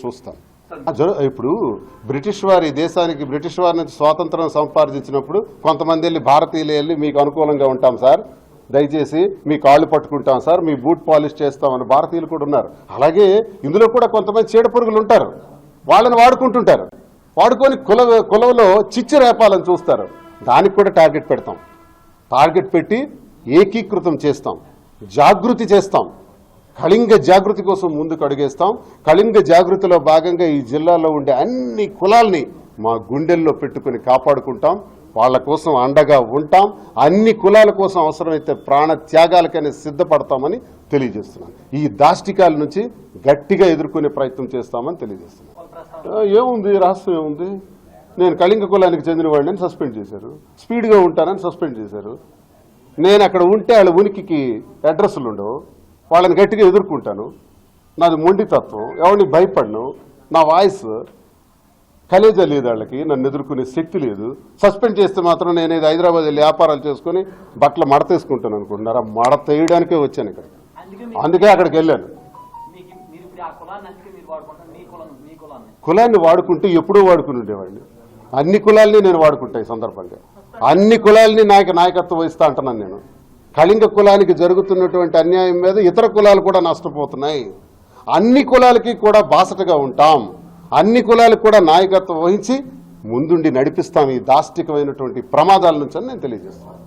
చూస్తాం. ఇప్పుడు బ్రిటిష్ వారి దేశానికి బ్రిటిష్ వారి నుంచి స్వాతంత్రం సంపాదించినప్పుడు కొంతమంది వెళ్ళి భారతీయులు వెళ్ళి మీకు అనుకూలంగా ఉంటాం సార్, దయచేసి మీ కాళ్ళు పట్టుకుంటాం సార్, మీ బూట్ పాలిష్ చేస్తామని భారతీయులు కూడా ఉన్నారు. అలాగే ఇందులో కూడా కొంతమంది చీడపురుగులు ఉంటారు, వాళ్ళని వాడుకుంటుంటారు. వాడుకొని కులంలో చిచ్చు రేపాలని చూస్తారు. దానికి కూడా టార్గెట్ పెడతాం. టార్గెట్ పెట్టి ఏకీకృతం చేస్తాం, జాగృతి చేస్తాం. కళింగ జాగృతి కోసం ముందుకు అడుగేస్తాం. కళింగ జాగృతిలో భాగంగా ఈ జిల్లాలో ఉండే అన్ని కులాల్ని మా గుండెల్లో పెట్టుకుని కాపాడుకుంటాం. వాళ్ళ కోసం అండగా ఉంటాం. అన్ని కులాల కోసం అవసరమైతే ప్రాణ త్యాగాలకైనా సిద్ధపడతామని తెలియజేస్తున్నాం. ఈ దాష్టికాల నుంచి గట్టిగా ఎదుర్కొనే ప్రయత్నం చేస్తామని తెలియజేస్తున్నాం. ఏముంది, రహస్యం ఏముంది? నేను కళింగ కులానికి చెందిన వాడిని సస్పెండ్ చేశారు, స్పీడ్గా ఉంటానని సస్పెండ్ చేశారు. నేను అక్కడ ఉంటే వాళ్ళ ఉనికికి అడ్రస్లు ఉండవు, వాళ్ళని గట్టిగా ఎదుర్కొంటాను. నాది మొండితత్వం, ఎవరిని భయపడను. నా వాయిస్ కలేజా లేదు, వాళ్ళకి నన్ను ఎదుర్కొనే శక్తి లేదు. సస్పెండ్ చేస్తే మాత్రం నేను ఇది హైదరాబాద్ వెళ్ళి వ్యాపారాలు చేసుకుని బట్టలు మడతేసుకుంటాను అనుకుంటున్నారా? మడత వేయడానికే వచ్చాను ఇక్కడ, అందుకే అక్కడికి వెళ్ళాను. కులాన్ని వాడుకుంటే ఎప్పుడూ వాడుకుని ఉండేవాడిని. అన్ని కులాల్ని నేను వాడుకుంటా. ఈ సందర్భంగా అన్ని కులాలని నాయకత్వం వహిస్తా అంటున్నాను నేను. కళింగ కులానికి జరుగుతున్నటువంటి అన్యాయం మీద ఇతర కులాలు కూడా నష్టపోతున్నాయి. అన్ని కులాలకి కూడా బాసటగా ఉంటాం. అన్ని కులాలకు కూడా నాయకత్వం వహించి ముందుండి నడిపిస్తాం ఈ దాష్టికమైనటువంటి ప్రమాదాల నుంచి అని నేను తెలియజేస్తాను.